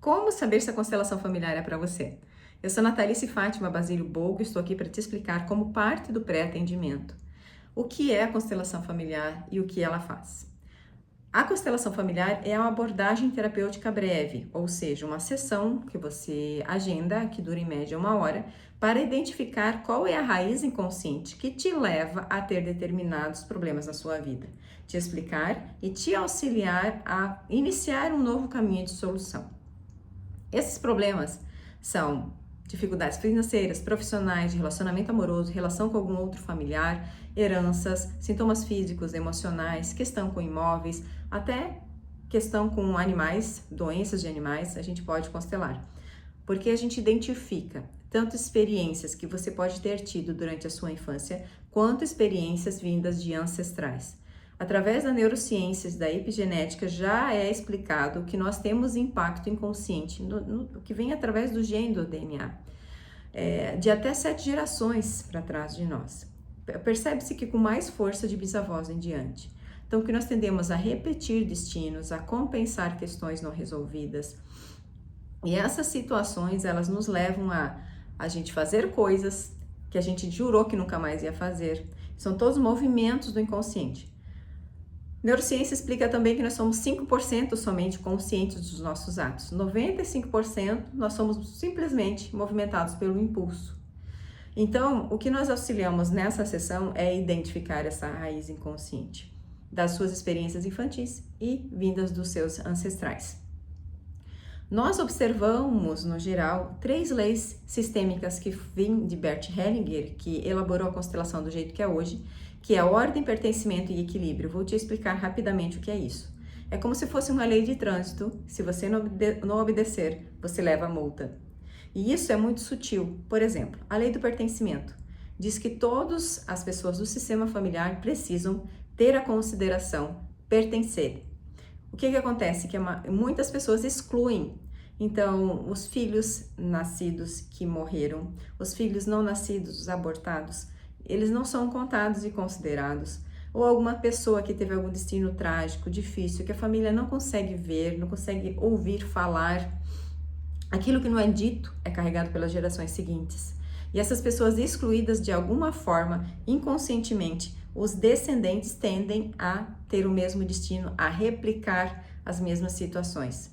Como saber se a constelação familiar é para você? Eu sou Natalice Fátima Basílio Bolgo e estou aqui para te explicar como parte do pré-atendimento o que é a constelação familiar e o que ela faz. A constelação familiar é uma abordagem terapêutica breve, ou seja, uma sessão que você agenda, que dura em média 1 hora, para identificar qual é a raiz inconsciente que te leva a ter determinados problemas na sua vida, te explicar e te auxiliar a iniciar um novo caminho de solução. Esses problemas são dificuldades financeiras, profissionais, de relacionamento amoroso, relação com algum outro familiar, heranças, sintomas físicos, emocionais, questão com imóveis, até questão com animais, doenças de animais, a gente pode constelar. Porque a gente identifica tanto experiências que você pode ter tido durante a sua infância, quanto experiências vindas de ancestrais. Através da neurociência e da epigenética já é explicado que nós temos impacto inconsciente, no que vem através do gene do DNA, de até 7 gerações para trás de nós. Percebe-se que com mais força de bisavós em diante. Então, que nós tendemos a repetir destinos, a compensar questões não resolvidas. E essas situações, elas nos levam a gente fazer coisas que a gente jurou que nunca mais ia fazer. São todos movimentos do inconsciente. Neurociência explica também que nós somos 5% somente conscientes dos nossos atos. 95% nós somos simplesmente movimentados pelo impulso. Então, o que nós auxiliamos nessa sessão é identificar essa raiz inconsciente das suas experiências infantis e vindas dos seus ancestrais. Nós observamos, no geral, 3 leis sistêmicas que vêm de Bert Hellinger, que elaborou a constelação do jeito que é hoje, que é ordem, pertencimento e equilíbrio. Vou te explicar rapidamente o que é isso. É como se fosse uma lei de trânsito. Se você não obedecer, você leva a multa. E isso é muito sutil. Por exemplo, a lei do pertencimento diz que todas as pessoas do sistema familiar precisam ter a consideração pertencer. O que acontece? Que muitas pessoas excluem. Então, os filhos nascidos que morreram, os filhos não nascidos, os abortados, eles não são contados e considerados. Ou alguma pessoa que teve algum destino trágico, difícil, que a família não consegue ver, não consegue ouvir falar. Aquilo que não é dito é carregado pelas gerações seguintes. E essas pessoas excluídas de alguma forma, inconscientemente, os descendentes tendem a ter o mesmo destino, a replicar as mesmas situações.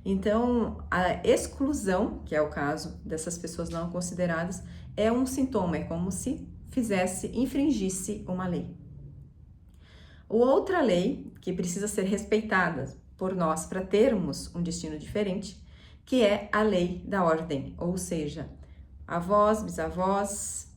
Então, a exclusão, que é o caso dessas pessoas não consideradas, é um sintoma, é como se infringisse uma lei. Outra lei que precisa ser respeitada por nós para termos um destino diferente, que é a lei da ordem, ou seja, avós, bisavós,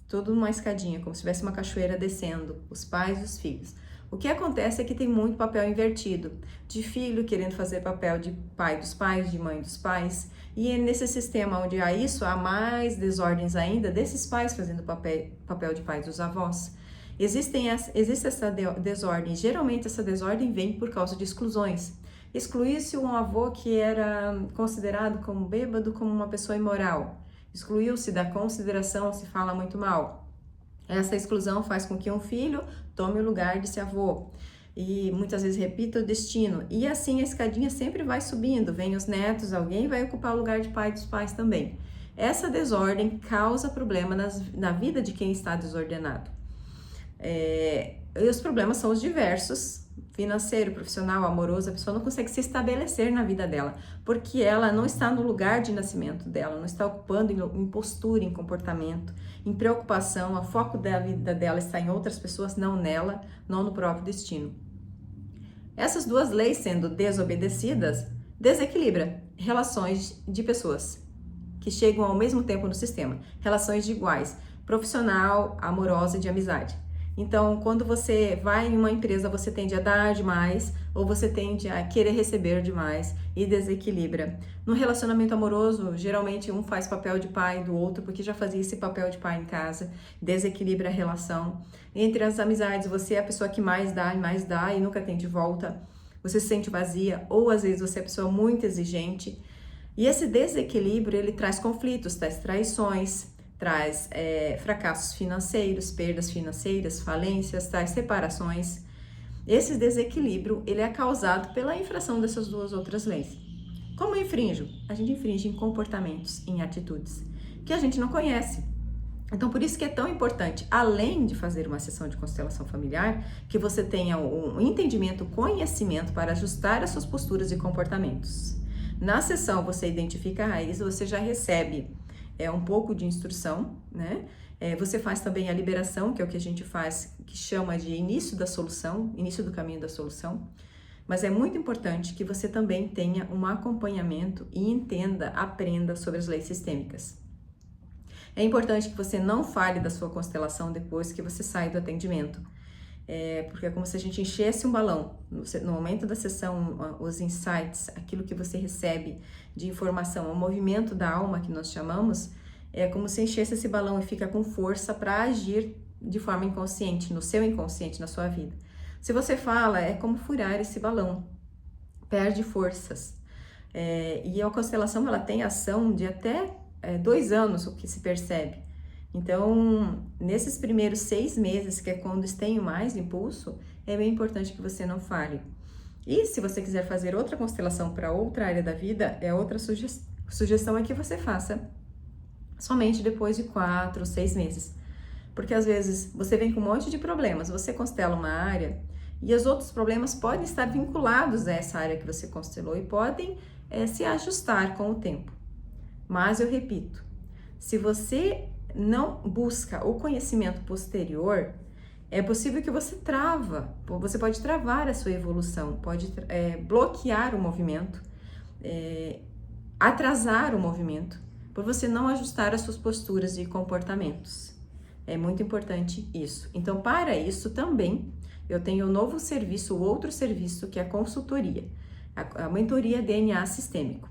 tudo numa escadinha, como se tivesse uma cachoeira descendo, os pais e os filhos. O que acontece é que tem muito papel invertido, de filho querendo fazer papel de pai dos pais, de mãe dos pais, e é nesse sistema onde há isso, há mais desordens ainda desses pais fazendo papel de pai dos avós. Existe essa desordem, geralmente essa desordem vem por causa de exclusões. Excluiu-se um avô que era considerado como bêbado, como uma pessoa imoral. Excluiu-se da consideração, se fala muito mal. Essa exclusão faz com que um filho tome o lugar desse avô e muitas vezes repita o destino. E assim a escadinha sempre vai subindo, vem os netos, alguém vai ocupar o lugar de pai dos pais também. Essa desordem causa problema na vida de quem está desordenado. E os problemas são os diversos, financeiro, profissional, amoroso, a pessoa não consegue se estabelecer na vida dela, porque ela não está no lugar de nascimento dela, não está ocupando em postura, em comportamento, em preocupação, o foco da vida dela está em outras pessoas, não nela, não no próprio destino. Essas 2 leis sendo desobedecidas, desequilibra relações de pessoas que chegam ao mesmo tempo no sistema, relações de iguais, profissional, amorosa e de amizade. Então, quando você vai em uma empresa, você tende a dar demais ou você tende a querer receber demais e desequilibra. No relacionamento amoroso, geralmente um faz papel de pai do outro porque já fazia esse papel de pai em casa, desequilibra a relação. Entre as amizades, você é a pessoa que mais dá e nunca tem de volta. Você se sente vazia ou às vezes você é a pessoa muito exigente. E esse desequilíbrio, ele traz conflitos, traz traições, traz fracassos financeiros, perdas financeiras, falências, traz separações. Esse desequilíbrio ele é causado pela infração dessas 2 outras leis. Como eu infrinjo? A gente infringe em comportamentos, em atitudes que a gente não conhece. Então, por isso que é tão importante, além de fazer uma sessão de constelação familiar, que você tenha um entendimento, conhecimento para ajustar as suas posturas e comportamentos. Na sessão, você identifica a raiz, você já recebe um pouco de instrução, né? Você faz também a liberação, que é o que a gente faz, que chama de início da solução, início do caminho da solução. Mas é muito importante que você também tenha um acompanhamento e entenda, aprenda sobre as leis sistêmicas. É importante que você não fale da sua constelação depois que você sai do atendimento, porque é como se a gente enchesse um balão. No momento da sessão, os insights, aquilo que você recebe de informação, o movimento da alma que nós chamamos, é como se enchesse esse balão e fica com força para agir de forma inconsciente, no seu inconsciente, na sua vida. Se você fala, é como furar esse balão, perde forças. E a constelação, ela tem ação de até 2 anos, o que se percebe. Então, nesses primeiros 6 meses, que é quando tem mais impulso, é bem importante que você não fale. E se você quiser fazer outra constelação para outra área da vida, outra sugestão é que você faça somente depois de 4 ou 6 meses. Porque às vezes você vem com um monte de problemas, você constela uma área e os outros problemas podem estar vinculados a essa área que você constelou e podem se ajustar com o tempo. Mas eu repito, se você não busca o conhecimento posterior, é possível que você pode travar a sua evolução, pode bloquear o movimento, atrasar o movimento, por você não ajustar as suas posturas e comportamentos. É muito importante isso. Então, para isso também, eu tenho um novo serviço, outro serviço, que é a consultoria, a mentoria DNA sistêmico,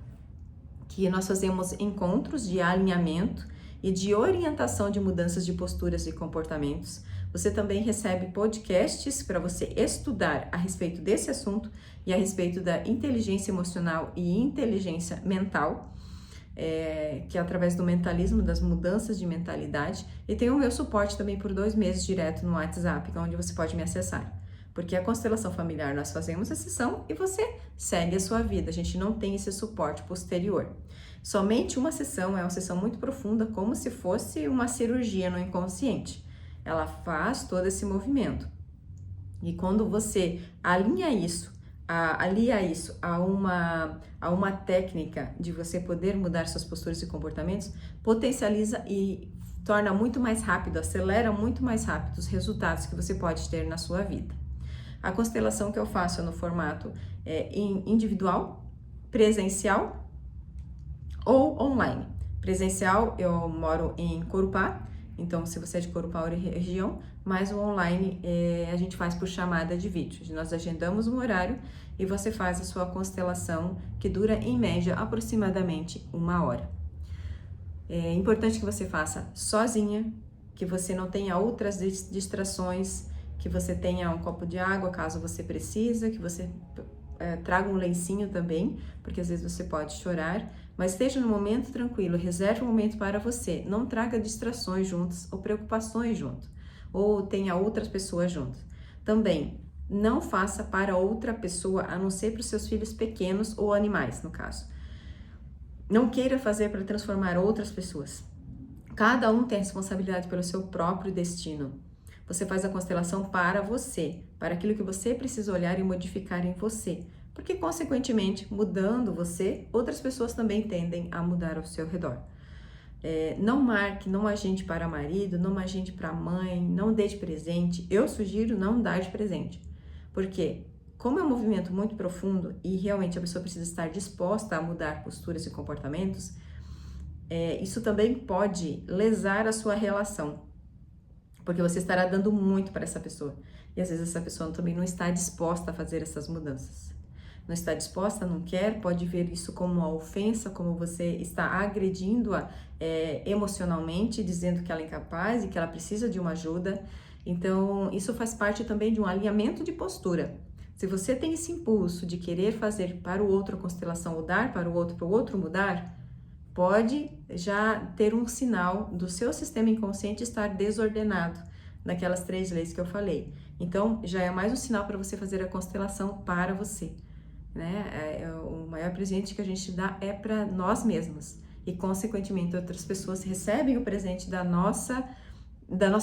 que nós fazemos encontros de alinhamento e de orientação de mudanças de posturas e comportamentos. Você também recebe podcasts para você estudar a respeito desse assunto e a respeito da inteligência emocional e inteligência mental, que é através do mentalismo, das mudanças de mentalidade. E tem o meu suporte também por 2 meses direto no WhatsApp, onde você pode me acessar. Porque a constelação familiar, nós fazemos a sessão e você segue a sua vida. A gente não tem esse suporte posterior. Somente uma sessão, é uma sessão muito profunda, como se fosse uma cirurgia no inconsciente. Ela faz todo esse movimento. E quando você alia isso a uma técnica de você poder mudar suas posturas e comportamentos, potencializa e torna muito mais rápido, acelera muito mais rápido os resultados que você pode ter na sua vida. A constelação que eu faço é no formato individual, presencial ou online. Presencial, eu moro em Corupá, então se você é de Corupá ou região, mas o online a gente faz por chamada de vídeo. Nós agendamos um horário e você faz a sua constelação, que dura em média aproximadamente 1 hora. É importante que você faça sozinha, que você não tenha outras distrações, que você tenha um copo de água caso você precisa, que você traga um lencinho também, porque às vezes você pode chorar, mas esteja no momento tranquilo, reserve um momento para você, não traga distrações juntas ou preocupações junto, ou tenha outras pessoas juntas. Também, não faça para outra pessoa, a não ser para os seus filhos pequenos ou animais, no caso. Não queira fazer para transformar outras pessoas. Cada um tem responsabilidade pelo seu próprio destino. Você faz a constelação para você, para aquilo que você precisa olhar e modificar em você. Porque, consequentemente, mudando você, outras pessoas também tendem a mudar ao seu redor. Não marque, não agende para marido, não agende para mãe, não dê de presente. Eu sugiro não dar de presente. Porque, como é um movimento muito profundo e realmente a pessoa precisa estar disposta a mudar posturas e comportamentos, isso também pode lesar a sua relação. Porque você estará dando muito para essa pessoa. E às vezes essa pessoa também não está disposta a fazer essas mudanças. Não está disposta, não quer, pode ver isso como uma ofensa, como você está agredindo-a emocionalmente, dizendo que ela é incapaz e que ela precisa de uma ajuda. Então, isso faz parte também de um alinhamento de postura. Se você tem esse impulso de querer fazer para o outro a constelação ou dar para o outro mudar, pode já ter um sinal do seu sistema inconsciente estar desordenado naquelas 3 leis que eu falei. Então, já é mais um sinal para você fazer a constelação para você. né? O maior presente que a gente dá é para nós mesmos e, consequentemente, outras pessoas recebem o presente da nossa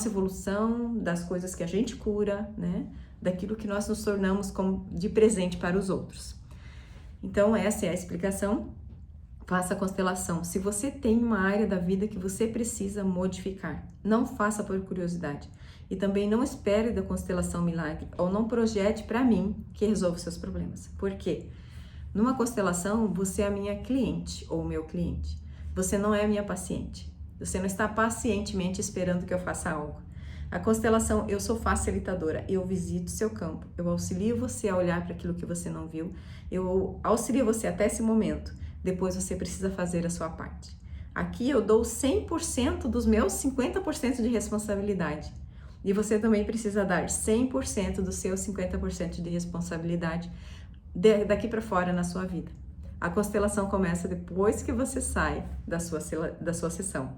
evolução, das coisas que a gente cura, né? Daquilo que nós nos tornamos como de presente para os outros. Então, essa é a explicação. Faça a constelação. Se você tem uma área da vida que você precisa modificar, não faça por curiosidade. E também não espere da constelação milagre, ou não projete para mim que resolva os seus problemas. Por quê? Numa constelação, você é a minha cliente ou o meu cliente. Você não é a minha paciente. Você não está pacientemente esperando que eu faça algo. A constelação, eu sou facilitadora, eu visito seu campo, eu auxilio você a olhar para aquilo que você não viu, eu auxilio você até esse momento, depois você precisa fazer a sua parte. Aqui eu dou 100% dos meus 50% de responsabilidade e você também precisa dar 100% dos seus 50% de responsabilidade daqui para fora na sua vida. A constelação começa depois que você sai da sua sessão.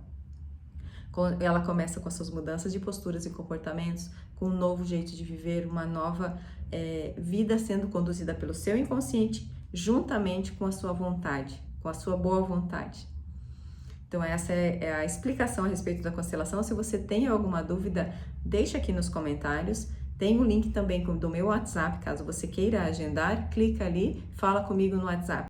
Ela começa com as suas mudanças de posturas e comportamentos, com um novo jeito de viver, uma nova vida sendo conduzida pelo seu inconsciente, juntamente com a sua vontade, com a sua boa vontade. Então essa é a explicação a respeito da constelação. Se você tem alguma dúvida, deixa aqui nos comentários. Tem um link também do meu WhatsApp, caso você queira agendar, clica ali, fala comigo no WhatsApp.